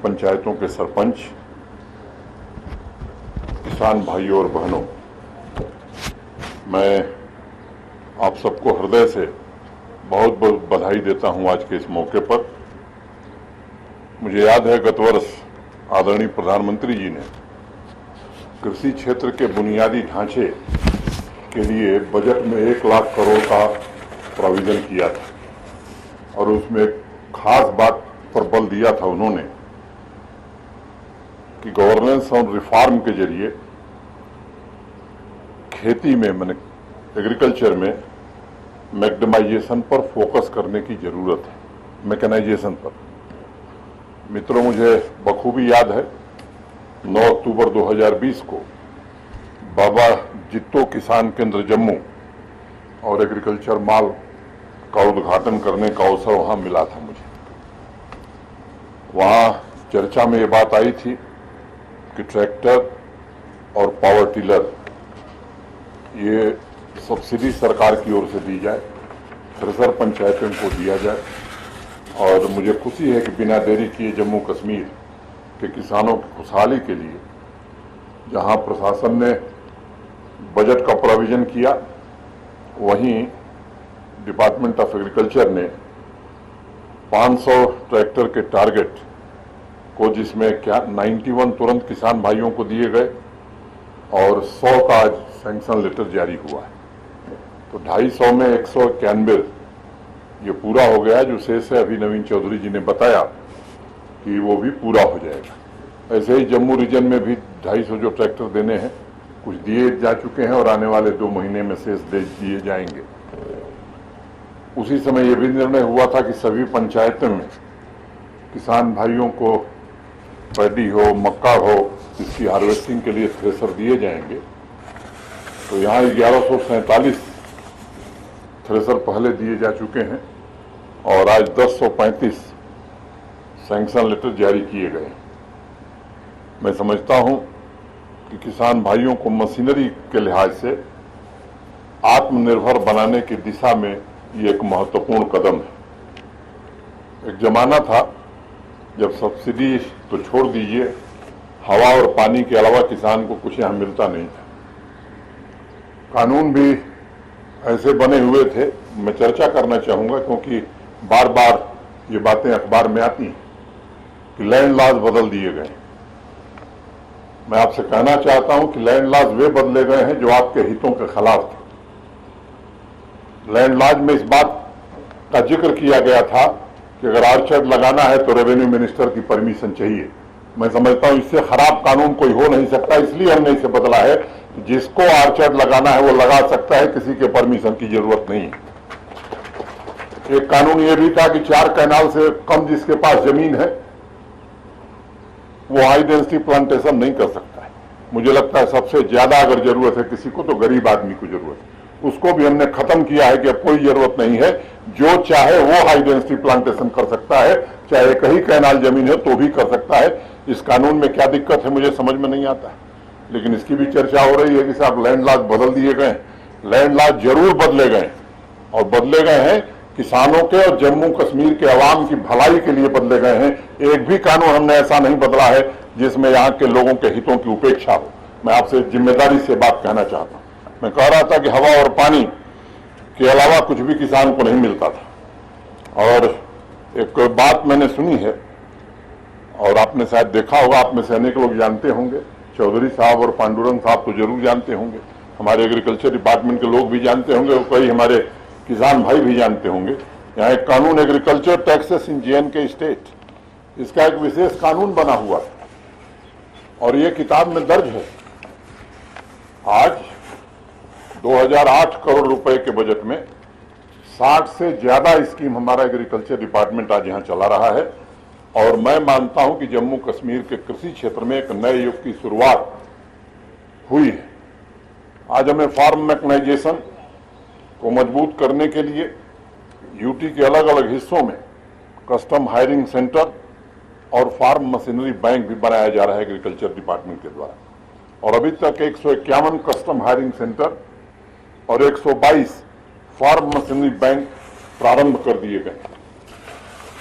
पंचायतों के सरपंच, किसान भाइयों और बहनों, मैं आप सबको हृदय से बहुत बहुत बधाई देता हूं आज के इस मौके पर। मुझे याद है गत वर्ष आदरणीय प्रधानमंत्री जी ने कृषि क्षेत्र के बुनियादी ढांचे के लिए बजट में 1 लाख करोड़ का प्रोविजन किया था और उसमें एक खास बात पर बल दिया था उन्होंने कि गवर्नेंस और रिफॉर्म के जरिए खेती में मैंने एग्रीकल्चर में मैक्सिमाइजेशन पर फोकस करने की जरूरत है, मैकेनाइजेशन पर। मित्रों, मुझे बखूबी याद है 9 अक्टूबर 2020 को बाबा जित्तो किसान केंद्र जम्मू और एग्रीकल्चर मॉल का उद्घाटन करने का अवसर वहां मिला था मुझे। वहां चर्चा में ये बात आई थी कि ट्रैक्टर और पावर टिलर ये सब्सिडी सरकार की ओर से दी जाए, थ्रेसर पंचायतों को दिया जाए। और मुझे खुशी है कि बिना देरी किए जम्मू कश्मीर के किसानों की खुशहाली के लिए जहां प्रशासन ने बजट का प्रोविजन किया, वहीं डिपार्टमेंट ऑफ एग्रीकल्चर ने 500 ट्रैक्टर के टारगेट को, जिसमें 91 तुरंत किसान भाइयों को दिए गए और 100 का आज सैंक्शन लेटर जारी हुआ है। तो 250 में 191 ये पूरा हो गया। जो शेष है अभी नवीन चौधरी जी ने बताया कि वो भी पूरा हो जाएगा। ऐसे ही जम्मू रीजन में भी 250 जो ट्रैक्टर देने हैं कुछ दिए जा चुके हैं और आने वाले 2 महीने में शेष दे दिए जाएंगे। उसी समय ये भी निर्णय हुआ था कि सभी पंचायतों में किसान भाइयों को पैडी हो, मक्का हो, इसकी हार्वेस्टिंग के लिए थ्रेसर दिए जाएंगे। तो यहाँ 1147 थ्रेसर पहले दिए जा चुके हैं और आज 1035 सैंक्शन लेटर जारी किए गए। मैं समझता हूँ कि किसान भाइयों को मशीनरी के लिहाज से आत्मनिर्भर बनाने की दिशा में ये एक महत्वपूर्ण कदम है। एक जमाना था जब सब्सिडी तो छोड़ दीजिए, हवा और पानी के अलावा किसान को कुछ यहाँ मिलता नहीं था। कानून भी ऐसे बने हुए थे। मैं चर्चा करना चाहूंगा क्योंकि बार बार ये बातें अखबार में आती हैं कि लैंड लॉज बदल दिए गए। मैं आपसे कहना चाहता हूं कि लैंड लॉज वे बदले गए हैं जो आपके हितों के खिलाफ थे। लैंड लॉज में इस बात का जिक्र किया गया था कि अगर आर्चर्ड लगाना है तो रेवेन्यू मिनिस्टर की परमिशन चाहिए। मैं समझता हूं इससे खराब कानून कोई हो नहीं सकता, इसलिए हमने इसे बदला है। जिसको आर्चर्ड लगाना है वो लगा सकता है, किसी के परमिशन की जरूरत नहीं है। एक कानून ये भी था कि 4 कैनाल से कम जिसके पास जमीन है वो हाई डेंसिटी प्लांटेशन नहीं कर सकता है। मुझे लगता है सबसे ज्यादा अगर जरूरत है किसी को तो गरीब आदमी को जरूरत है। उसको भी हमने खत्म किया है कि अब कोई जरूरत नहीं है, जो चाहे वो हाई डेंसिटी प्लांटेशन कर सकता है, चाहे कहीं कैनाल जमीन है तो भी कर सकता है। इस कानून में क्या दिक्कत है मुझे समझ में नहीं आता, लेकिन इसकी भी चर्चा हो रही है कि साहब लैंड लॉज बदल दिए गए। लैंड लॉज जरूर बदले गए और बदले गए हैं किसानों के और जम्मू कश्मीर के अवाम की भलाई के लिए बदले गए हैं। एक भी कानून हमने ऐसा नहीं बदला है जिसमें यहाँ के लोगों के हितों की उपेक्षा हो। मैं आपसे जिम्मेदारी से बात कहना चाहता हूँ। मैं कह रहा था कि हवा और पानी के अलावा कुछ भी किसान को नहीं मिलता था। और एक बात मैंने सुनी है और आपने शायद देखा होगा, आप में से अनेक लोग जानते होंगे, चौधरी साहब और पांडुरंग साहब तो जरूर जानते होंगे, हमारे एग्रीकल्चर डिपार्टमेंट के लोग भी जानते होंगे और कई हमारे किसान भाई भी जानते होंगे। यहाँ एक कानून एग्रीकल्चर टैक्सेस इन J&K स्टेट, इसका एक विशेष कानून बना हुआ है और ये किताब में दर्ज है। आज 2008 करोड़ रुपए के बजट में 60 से ज्यादा स्कीम हमारा एग्रीकल्चर डिपार्टमेंट आज यहाँ चला रहा है। और मैं मानता हूं कि जम्मू कश्मीर के कृषि क्षेत्र में एक नए युग की शुरुआत हुई है। आज हमें फार्म मैकेनाइजेशन को मजबूत करने के लिए यूटी के अलग अलग हिस्सों में कस्टम हायरिंग सेंटर और फार्म मशीनरी बैंक भी बनाया जा रहा है एग्रीकल्चर डिपार्टमेंट के द्वारा। और अभी तक 151 कस्टम हायरिंग सेंटर और 122 फार्म मशीनरी बैंक प्रारंभ कर दिए गए।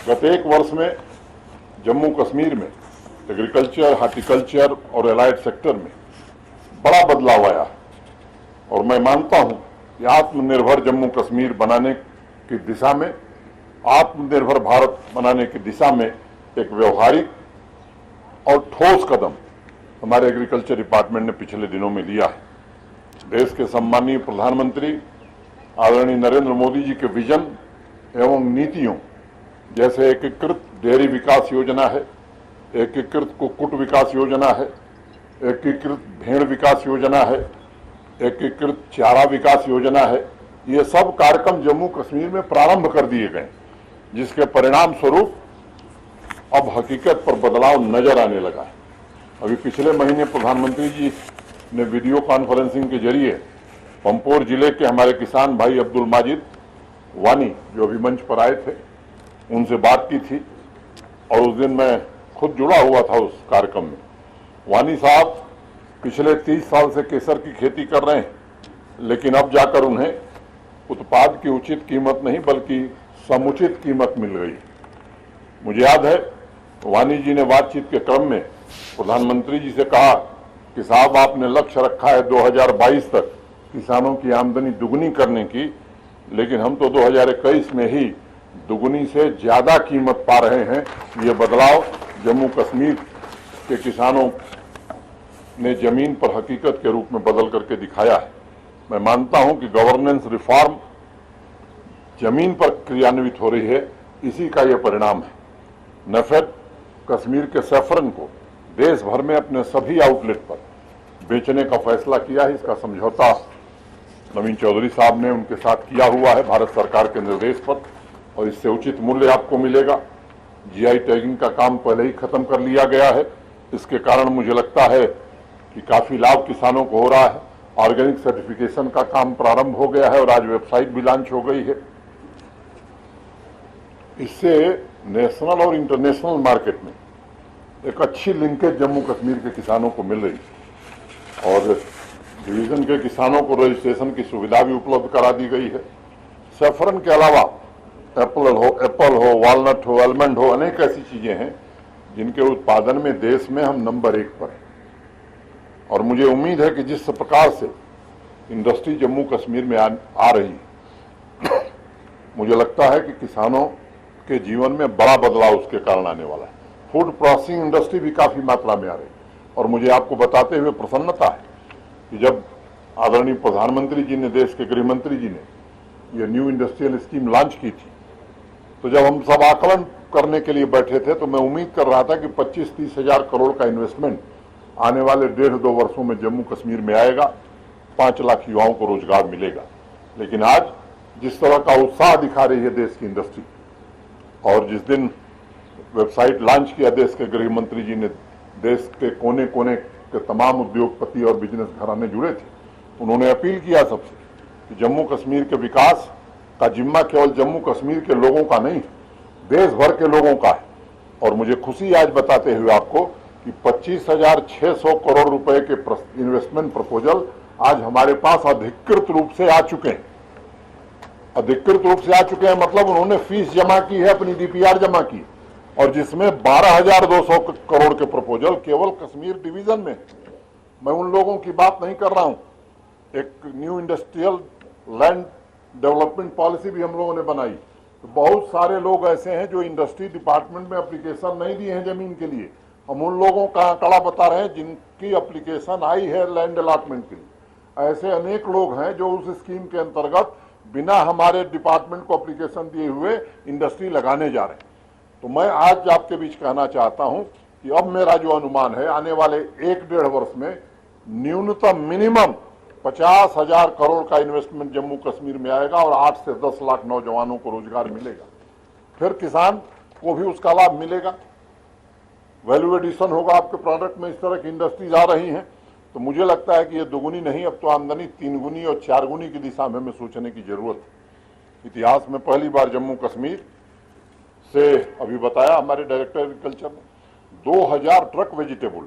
गत 1 वर्ष में जम्मू कश्मीर में एग्रीकल्चर, हार्टिकल्चर और एलाइड सेक्टर में बड़ा बदलाव आया और मैं मानता हूं कि आत्मनिर्भर जम्मू कश्मीर बनाने की दिशा में, आत्मनिर्भर भारत बनाने की दिशा में एक व्यवहारिक और ठोस कदम हमारे एग्रीकल्चर डिपार्टमेंट ने पिछले दिनों में लिया है। देश के सम्मानीय प्रधानमंत्री आदरणीय नरेंद्र मोदी जी के विजन एवं नीतियों जैसे एकीकृत डेयरी विकास योजना है, एकीकृत कुक्कुट विकास योजना है, एकीकृत भेड़ विकास योजना है, एकीकृत चारा विकास योजना है, ये सब कार्यक्रम जम्मू कश्मीर में प्रारंभ कर दिए गए, जिसके परिणाम स्वरूप अब हकीकत पर बदलाव नजर आने लगा है। अभी पिछले महीने प्रधानमंत्री जी ने वीडियो कॉन्फ्रेंसिंग के जरिए पंपोर जिले के हमारे किसान भाई अब्दुल माजिद वानी, जो अभी मंच पर आए थे, उनसे बात की थी और उस दिन मैं खुद जुड़ा हुआ था उस कार्यक्रम में। वानी साहब पिछले 30 साल से केसर की खेती कर रहे हैं, लेकिन अब जाकर उन्हें उत्पाद की उचित कीमत नहीं बल्कि समुचित कीमत मिल गई। मुझे याद है वानी जी ने बातचीत के क्रम में प्रधानमंत्री जी से कहा कि साहब आपने लक्ष्य रखा है 2022 तक किसानों की आमदनी दुगनी करने की, लेकिन हम तो 2021 में ही दुगनी से ज्यादा कीमत पा रहे हैं। ये बदलाव जम्मू कश्मीर के किसानों ने जमीन पर हकीकत के रूप में बदल करके दिखाया है। मैं मानता हूं कि गवर्नेंस रिफॉर्म जमीन पर क्रियान्वित हो रही है, इसी का यह परिणाम है। नेफेड कश्मीर के सैफरन को देश भर में अपने सभी आउटलेट पर बेचने का फैसला किया है। इसका समझौता नवीन चौधरी साहब ने उनके साथ किया हुआ है भारत सरकार के निर्देश पर, और इससे उचित मूल्य आपको मिलेगा। जीआई टैगिंग का काम पहले ही खत्म कर लिया गया है। इसके कारण मुझे लगता है कि काफी लाभ किसानों को हो रहा है। ऑर्गेनिक सर्टिफिकेशन का काम प्रारंभ हो गया है और आज वेबसाइट भी लॉन्च हो गई है। इससे नेशनल और इंटरनेशनल मार्केट में एक अच्छी लिंकेज जम्मू कश्मीर के किसानों को मिल रही है और डिवीजन के किसानों को रजिस्ट्रेशन की सुविधा भी उपलब्ध करा दी गई है। सैफरन के अलावा एप्पल हो, वॉलनट हो, आलमंड हो, अनेक ऐसी चीजें हैं जिनके उत्पादन में देश में हम नंबर 1 पर हैं। और मुझे उम्मीद है कि जिस प्रकार से इंडस्ट्री जम्मू कश्मीर में आ रही है, मुझे लगता है कि किसानों के जीवन में बड़ा बदलाव उसके कारण आने वाला है। फूड प्रोसेसिंग इंडस्ट्री भी काफी मात्रा में आ रही है और मुझे आपको बताते हुए प्रसन्नता है कि जब आदरणीय प्रधानमंत्री जी ने, देश के गृह मंत्री जी ने यह न्यू इंडस्ट्रियल स्कीम लॉन्च की थी, तो जब हम सब आकलन करने के लिए बैठे थे तो मैं उम्मीद कर रहा था कि 25-30 हजार करोड़ का इन्वेस्टमेंट आने वाले 1.5-2 वर्षों में जम्मू कश्मीर में आएगा, 5 लाख युवाओं को रोजगार मिलेगा। लेकिन आज जिस तरह का उत्साह दिखा रही है देश की इंडस्ट्री, और जिस दिन वेबसाइट लॉन्च किया देश के गृह मंत्री जी ने, देश के कोने कोने के तमाम उद्योगपति और बिजनेस घराने जुड़े थे, उन्होंने अपील किया सबसे कि जम्मू कश्मीर के विकास का जिम्मा केवल जम्मू कश्मीर के लोगों का नहीं, देश भर के लोगों का है। और मुझे खुशी आज बताते हुए आपको कि 25,600 करोड़ रुपए के इन्वेस्टमेंट प्रपोजल आज हमारे पास अधिकृत रूप से आ चुके हैं। अधिकृत रूप से आ चुके हैं मतलब उन्होंने फीस जमा की है, अपनी डीपीआर जमा की, और जिसमें 12,200 करोड़ के प्रपोजल केवल कश्मीर डिवीजन में। मैं उन लोगों की बात नहीं कर रहा हूं। एक new industrial land development policy भी हम लोगों ने बनाई। तो बहुत सारे लोग ऐसे हैं जो इंडस्ट्री डिपार्टमेंट में एप्लीकेशन नहीं दिए हैं जमीन के लिए। हम उन लोगों का आंकड़ा बता रहे हैं जिनकी एप्लीकेशन आई है लैंड अलॉटमेंट के लिए। ऐसे अनेक लोग हैं जो उस स्कीम के अंतर्गत बिना हमारे डिपार्टमेंट को एप्लीकेशन दिए हुए इंडस्ट्री लगाने जा रहे हैं। तो मैं आज आपके बीच कहना चाहता हूं कि अब मेरा जो अनुमान है, आने वाले 1-1.5 वर्ष में न्यूनतम मिनिमम 50,000 करोड़ का इन्वेस्टमेंट जम्मू कश्मीर में आएगा और 8 से 10 लाख नौजवानों को रोजगार मिलेगा। फिर किसान को भी उसका लाभ मिलेगा, वैल्यू एडिशन होगा आपके प्रोडक्ट में। इस तरह की इंडस्ट्रीज आ रही हैं, तो मुझे लगता है कि ये दुगुनी नहीं, अब तो आमदनी 3 गुनी और 4 गुनी की दिशा में हमें सोचने की जरूरत है। इतिहास में पहली बार जम्मू कश्मीर से, अभी बताया हमारे डायरेक्टर एग्रीकल्चर ने, 2000 ट्रक वेजिटेबल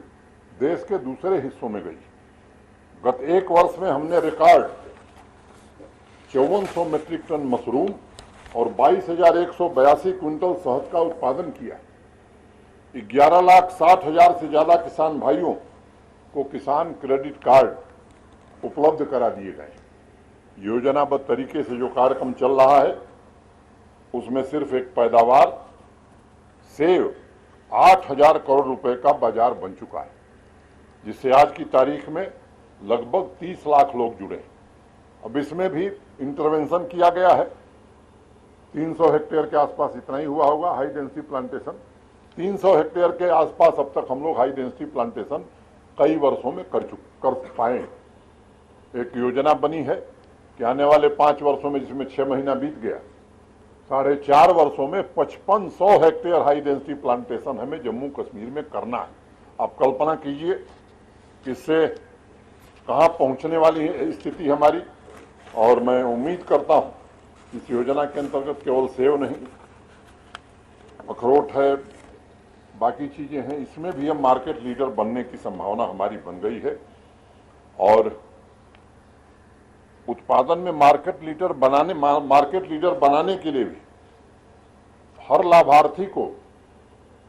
देश के दूसरे हिस्सों में गई। गत 1 वर्ष में हमने रिकॉर्ड 5400 मीट्रिक टन मशरूम और 22,182 क्विंटल शहद का उत्पादन किया। 11,60,000 से ज्यादा किसान भाइयों को किसान क्रेडिट कार्ड उपलब्ध करा दिए गए। योजनाबद्ध तरीके से जो कार्यक्रम चल रहा है उसमें सिर्फ एक पैदावार से 8,000 करोड़ रुपए का बाजार बन चुका है, जिससे आज की तारीख में लगभग 30 लाख लोग जुड़े। अब इसमें भी इंटरवेंशन किया गया है। 300 हेक्टेयर के आसपास इतना ही हुआ होगा हाई डेंसिटी प्लांटेशन। 300 हेक्टेयर के आसपास अब तक हम लोग हाई डेंसिटी प्लांटेशन कई वर्षों में कर पाए। एक योजना बनी है कि आने वाले 5 वर्षों में, जिसमें 6 महीना बीत गया, 4.5 वर्षों में 5500 हेक्टेयर हाई डेंसिटी प्लांटेशन हमें जम्मू कश्मीर में करना है। आप कल्पना कीजिए इससे कहां पहुंचने वाली है स्थिति हमारी। और मैं उम्मीद करता हूं इस योजना के अंतर्गत केवल सेब नहीं, अखरोट है, बाकी चीजें हैं, इसमें भी हम मार्केट लीडर बनने की संभावना हमारी बन गई है। और उत्पादन में मार्केट लीडर बनाने के लिए भी हर लाभार्थी को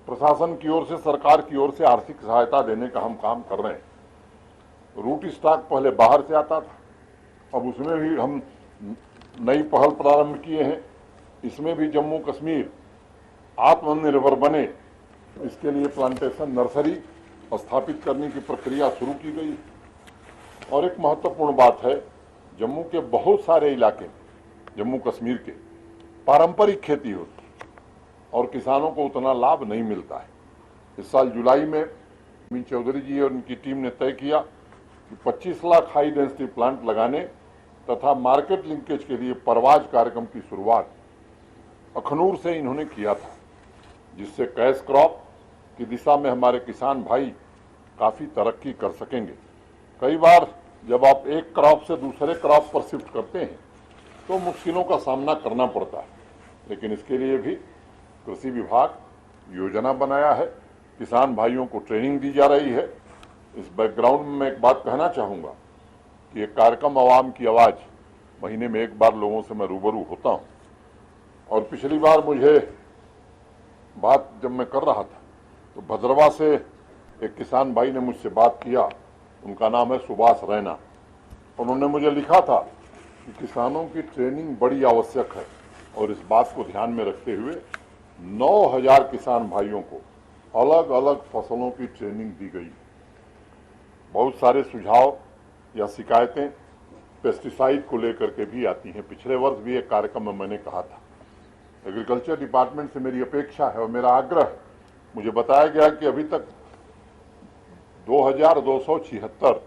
प्रशासन की ओर से, सरकार की ओर से आर्थिक सहायता देने का हम काम कर रहे हैं। रूट स्टॉक पहले बाहर से आता था, अब उसमें भी हम नई पहल प्रारंभ किए हैं। इसमें भी जम्मू कश्मीर आत्मनिर्भर बने, इसके लिए प्लांटेशन नर्सरी स्थापित करने की प्रक्रिया शुरू की गई। और एक महत्वपूर्ण बात है, जम्मू के बहुत सारे इलाके में, जम्मू कश्मीर के, पारंपरिक खेती होती है और किसानों को उतना लाभ नहीं मिलता है। इस साल जुलाई में अमीन चौधरी जी और उनकी टीम ने तय किया कि 25 लाख हाई डेंसिटी प्लांट लगाने तथा मार्केट लिंकेज के लिए परवाज कार्यक्रम की शुरुआत अखनूर से इन्होंने किया था, जिससे कैश क्रॉप की दिशा में हमारे किसान भाई काफी तरक्की कर सकेंगे। कई बार जब आप एक क्रॉप से दूसरे क्रॉप पर शिफ्ट करते हैं तो मुश्किलों का सामना करना पड़ता है, लेकिन इसके लिए भी कृषि विभाग योजना बनाया है, किसान भाइयों को ट्रेनिंग दी जा रही है। इस बैकग्राउंड में मैं एक बात कहना चाहूँगा कि एक कार्यक्रम आवाम की आवाज़, महीने में एक बार लोगों से मैं रूबरू होता हूँ। और पिछली बार मुझे बात जब मैं कर रहा था तो भद्रवा से एक किसान भाई ने मुझसे बात किया, उनका नाम है सुभाष रैना। उन्होंने मुझे लिखा था कि किसानों की ट्रेनिंग बड़ी आवश्यक है और इस बात को ध्यान में रखते हुए 9,000 किसान भाइयों को अलग अलग फसलों की ट्रेनिंग दी गई। बहुत सारे सुझाव या शिकायतें पेस्टिसाइड को लेकर के भी आती हैं। पिछले वर्ष भी एक कार्यक्रम में मैंने कहा था, एग्रीकल्चर डिपार्टमेंट से मेरी अपेक्षा है और मेरा आग्रह, मुझे बताया गया कि अभी तक 2,276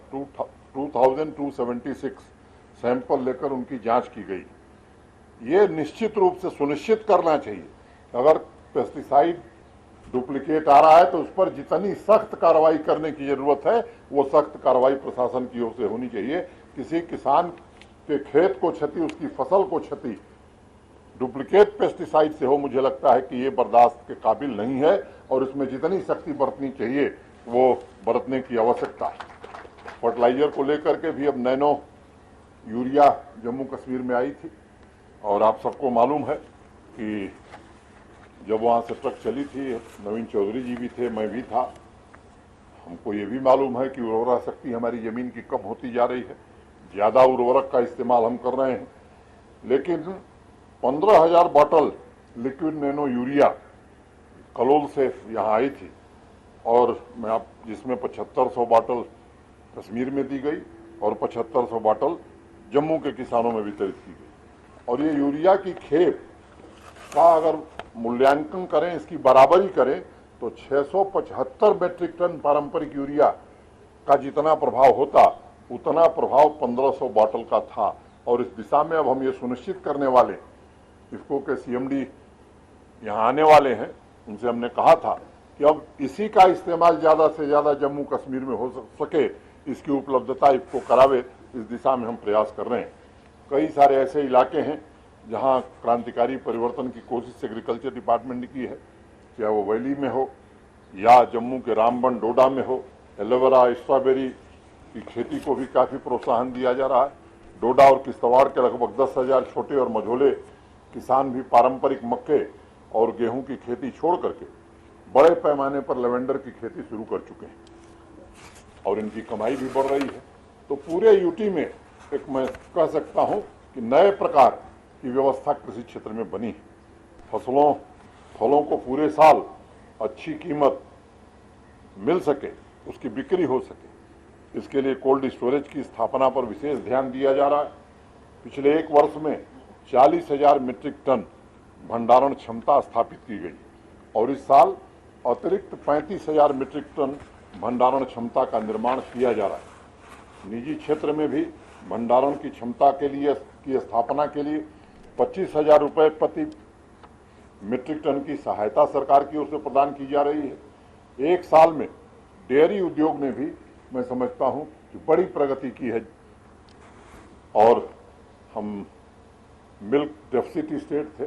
2276 सैंपल लेकर उनकी जांच की गई। ये निश्चित रूप से सुनिश्चित करना चाहिए, अगर पेस्टिसाइड डुप्लीकेट आ रहा है तो उस पर जितनी सख्त कार्रवाई करने की जरूरत है वो सख्त कार्रवाई प्रशासन की ओर से होनी चाहिए। किसी किसान के खेत को क्षति, उसकी फसल को क्षति डुप्लीकेट पेस्टिसाइड से हो, मुझे लगता है कि ये बर्दाश्त के काबिल नहीं है और इसमें जितनी सख्ती बरतनी चाहिए वो बरतने की आवश्यकता है। फर्टिलाइजर को लेकर के भी अब नैनो यूरिया जम्मू कश्मीर में आई थी और आप सबको मालूम है कि जब वहाँ से ट्रक चली थी, नवीन चौधरी जी भी थे, मैं भी था, हमको ये भी मालूम है कि उर्वरक शक्ति हमारी ज़मीन की कम होती जा रही है, ज़्यादा उर्वरक का इस्तेमाल हम कर रहे हैं। लेकिन 15,000 bottle liquid nano urea Kalol से यहाँ आई थी और मैं आप जिसमें 7500 बॉटल कश्मीर में दी गई और 7500 बॉटल जम्मू के किसानों में वितरित की गई। और ये यूरिया की खेप का अगर मूल्यांकन करें, इसकी बराबरी करें तो 675 मीट्रिक टन पारंपरिक यूरिया का जितना प्रभाव होता उतना प्रभाव 1500 बॉटल का था। और इस दिशा में अब हम ये सुनिश्चित करने वाले, इफको के सीएमडी यहाँ आने वाले हैं, उनसे हमने कहा था कि अब इसी का इस्तेमाल ज़्यादा से ज़्यादा जम्मू कश्मीर में हो सके, इसकी उपलब्धता इफको करावे, इस दिशा में हम प्रयास कर रहे हैं। कई सारे ऐसे इलाके हैं जहां क्रांतिकारी परिवर्तन की कोशिश एग्रीकल्चर डिपार्टमेंट ने की है, चाहे वो वैली में हो या जम्मू के रामबन डोडा में हो। एलोवेरा, स्ट्रॉबेरी की खेती को भी काफ़ी प्रोत्साहन दिया जा रहा है। डोडा और किश्तवाड़ के लगभग 10,000 छोटे और मझोले किसान भी पारंपरिक मक्के और गेहूं की खेती छोड़ करके बड़े पैमाने पर लेवेंडर की खेती शुरू कर चुके हैं और इनकी कमाई भी बढ़ रही है। तो पूरे यूटी में एक मैं कह सकता हूं कि नए प्रकार की व्यवस्था कृषि क्षेत्र में बनी है। फलों को पूरे साल अच्छी कीमत मिल सके, उसकी बिक्री हो सके, इसके लिए कोल्ड स्टोरेज की स्थापना पर विशेष ध्यान दिया जा रहा है। पिछले एक वर्ष में 40,000 मीट्रिक टन भंडारण क्षमता स्थापित की गई और इस साल अतिरिक्त 35,000 मीट्रिक टन भंडारण क्षमता का निर्माण किया जा रहा है। निजी क्षेत्र में भी भंडारण की क्षमता के लिए की स्थापना के लिए 25,000 रुपये प्रति मीट्रिक टन की सहायता सरकार की ओर से प्रदान की जा रही है। एक साल में डेयरी उद्योग ने भी मैं समझता हूं कि बड़ी प्रगति की है और हम मिल्क डेफिसिट स्टेट थे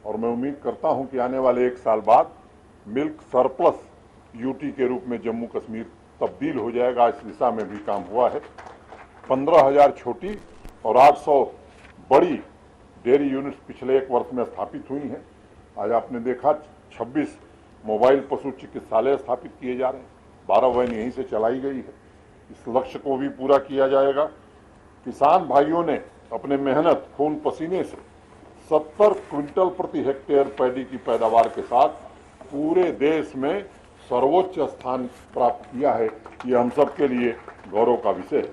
और मैं उम्मीद करता हूं कि आने वाले एक साल बाद मिल्क सरप्लस यूटी के रूप में जम्मू कश्मीर तब्दील हो जाएगा। इस दिशा में भी काम हुआ है। 15,000 छोटी और 800 बड़ी डेयरी यूनिट्स पिछले एक वर्ष में स्थापित हुई हैं। आज आपने देखा 26 मोबाइल पशु चिकित्सालय स्थापित किए जा रहे हैं, 12 वैन यहीं से चलाई गई है। इस लक्ष्य को भी पूरा किया जाएगा। किसान भाइयों ने अपने मेहनत खून पसीने से 70 क्विंटल प्रति हेक्टेयर पैडी की पैदावार के साथ पूरे देश में सर्वोच्च स्थान प्राप्त किया है। ये हम सब के लिए गौरव का विषय है।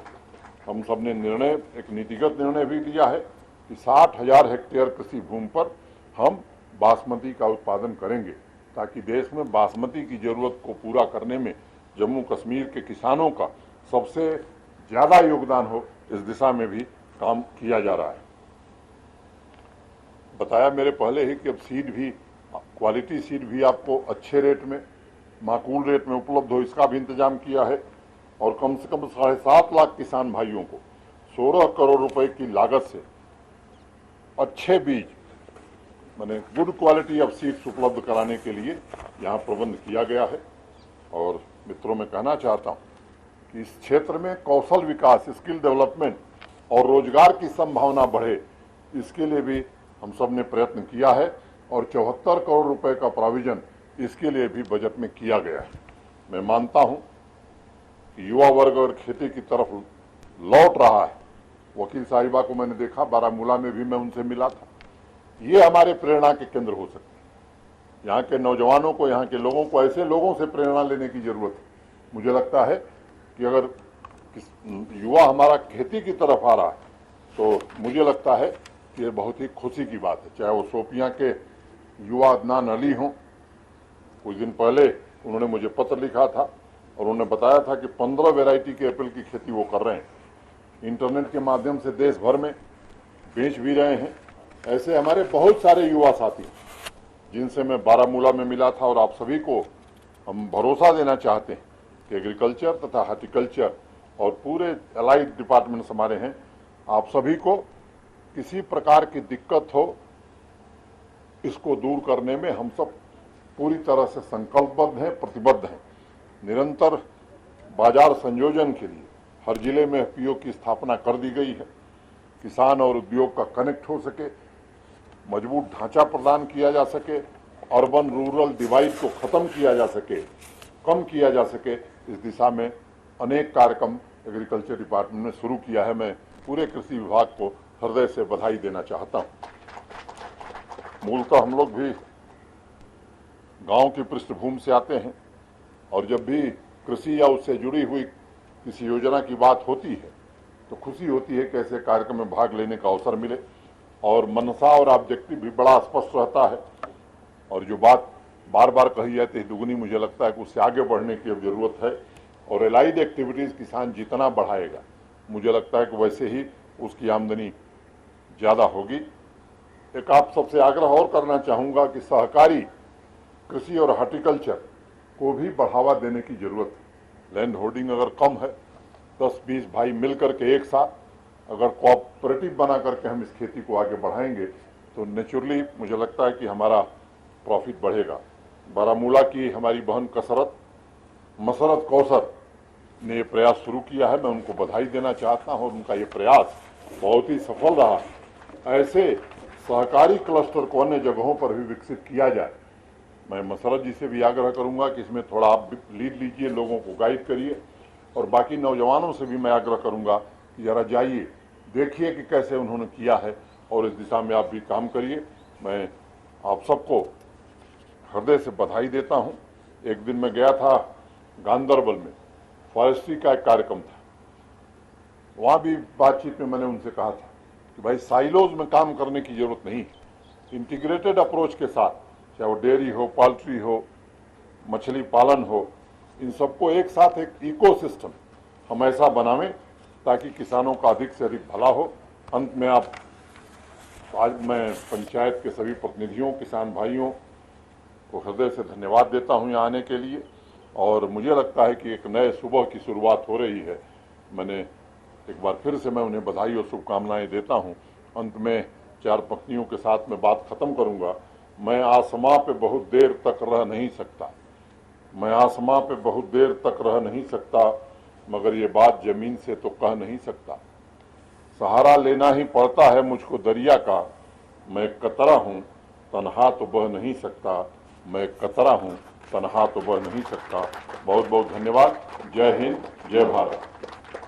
हम सब ने एक नीतिगत निर्णय भी लिया है कि 60,000 हेक्टेयर कृषि भूमि पर हम बासमती का उत्पादन करेंगे ताकि देश में बासमती की जरूरत को पूरा करने में जम्मू कश्मीर के किसानों का सबसे ज्यादा योगदान हो। इस दिशा में भी काम किया जा रहा है। बताया मेरे पहले ही कि अब सीड भी, क्वालिटी सीड भी आपको अच्छे रेट में, माकूल रेट में उपलब्ध हो, इसका भी इंतजाम किया है और कम से कम 7.5 लाख किसान भाइयों को 16 करोड़ रुपए की लागत से अच्छे बीज माने गुड क्वालिटी ऑफ सीड्स उपलब्ध कराने के लिए यहाँ प्रबंध किया गया है। और मित्रों, मैं कहना चाहता हूँ कि इस क्षेत्र में कौशल विकास, स्किल डेवलपमेंट और रोजगार की संभावना बढ़े, इसके लिए भी हम सब ने प्रयत्न किया है और 74 करोड़ रुपए का प्रोविजन इसके लिए भी बजट में किया गया है। मैं मानता हूं कि युवा वर्ग और खेती की तरफ लौट रहा है। वकील साहिबा को मैंने देखा, बारामूला में भी मैं उनसे मिला था। ये हमारे प्रेरणा के केंद्र हो सकते हैं। यहाँ के नौजवानों को, यहाँ के लोगों को, ऐसे लोगों से प्रेरणा लेने की जरूरत है। मुझे लगता है कि अगर युवा हमारा खेती की तरफ आ रहा है तो मुझे लगता है कि ये बहुत ही खुशी की बात है। चाहे वो शोपियां के युवा अदनान अली हों, कुछ दिन पहले उन्होंने मुझे पत्र लिखा था और उन्होंने बताया था कि 15 वैरायटी के एप्पल की खेती वो कर रहे हैं, इंटरनेट के माध्यम से देश भर में बेच भी रहे हैं। ऐसे हमारे बहुत सारे युवा साथी जिनसे मैं बारामूला में मिला था और आप सभी को हम भरोसा देना चाहते हैं कि एग्रीकल्चर तथा हार्टिकल्चर और पूरे एलाइड डिपार्टमेंट्स हमारे हैं। आप सभी को किसी प्रकार की दिक्कत हो, इसको दूर करने में हम सब पूरी तरह से संकल्पबद्ध हैं, प्रतिबद्ध हैं। निरंतर बाजार संयोजन के लिए हर जिले में एफपीओ की स्थापना कर दी गई है। किसान और उद्योग का कनेक्ट हो सके, मजबूत ढांचा प्रदान किया जा सके, अर्बन रूरल डिवाइड को खत्म किया जा सके, कम किया जा सके, इस दिशा में अनेक कार्यक्रम एग्रीकल्चर डिपार्टमेंट ने शुरू किया है। मैं पूरे कृषि विभाग को हृदय से बधाई देना चाहता हूं। मूलतः हम लोग भी गांव की पृष्ठभूमि से आते हैं और जब भी कृषि या उससे जुड़ी हुई किसी योजना की बात होती है तो खुशी होती है कि ऐसे कार्यक्रम में भाग लेने का अवसर मिले और मनसा और ऑब्जेक्टिव भी बड़ा स्पष्ट रहता है। और जो बात बार बार कही जाती है दुगनी, मुझे लगता है कि उससे आगे बढ़ने की अब जरूरत है और एलाइड एक्टिविटीज़ किसान जितना बढ़ाएगा मुझे लगता है कि वैसे ही उसकी आमदनी ज़्यादा होगी। एक आप सबसे आग्रह और करना चाहूँगा कि सहकारी कृषि और हार्टिकल्चर को भी बढ़ावा देने की जरूरत है। लैंड होल्डिंग अगर कम है, 10-20 भाई मिलकर के एक साथ अगर कोऑपरेटिव बना करके हम इस खेती को आगे बढ़ाएंगे तो नेचुरली मुझे लगता है कि हमारा प्रॉफिट बढ़ेगा। बारामूला की हमारी बहन मसरत कौसर ने ये प्रयास शुरू किया है, मैं उनको बधाई देना चाहता हूँ और उनका ये प्रयास बहुत ही सफल रहा। ऐसे सहकारी क्लस्टर को अन्य जगहों पर भी विकसित किया जाए, मैं मसरत जी से भी आग्रह करूंगा कि इसमें थोड़ा आप लीड लीजिए, लोगों को गाइड करिए, और बाकी नौजवानों से भी मैं आग्रह करूंगा कि जरा जाइए, देखिए कि कैसे उन्होंने किया है और इस दिशा में आप भी काम करिए। मैं आप सबको हृदय से बधाई देता हूं। एक दिन मैं गया था गांदरबल में, फॉरेस्ट्री का एक कार्यक्रम था, वहां भी बातचीत में मैंने उनसे कहा था कि भाई साइलोज में काम करने की जरूरत नहीं है, इंटीग्रेटेड अप्रोच के साथ, चाहे वो डेयरी हो, पोल्ट्री हो, मछली पालन हो, इन सबको एक साथ एक इकोसिस्टम हम ऐसा बनावें ताकि किसानों का अधिक से अधिक भला हो। अंत में आज मैं पंचायत के सभी प्रतिनिधियों, किसान भाइयों को हृदय से धन्यवाद देता हूं यहाँ आने के लिए, और मुझे लगता है कि एक नए सुबह की शुरुआत हो रही है। मैंने एक बार फिर से मैं उन्हें बधाई और शुभकामनाएं देता हूं। अंत में चार पंक्तियों के साथ मैं बात खत्म करूंगा। मैं आसमां पे बहुत देर तक रह नहीं सकता, मैं आसमां पे बहुत देर तक रह नहीं सकता, मगर ये बात जमीन से तो कह नहीं सकता। सहारा लेना ही पड़ता है मुझको दरिया का, मैं कतरा हूँ तन्हा तो बह नहीं सकता, मैं कतरा हूँ तन्हा तो बह नहीं सकता। बहुत बहुत धन्यवाद। जय हिंद, जय भारत।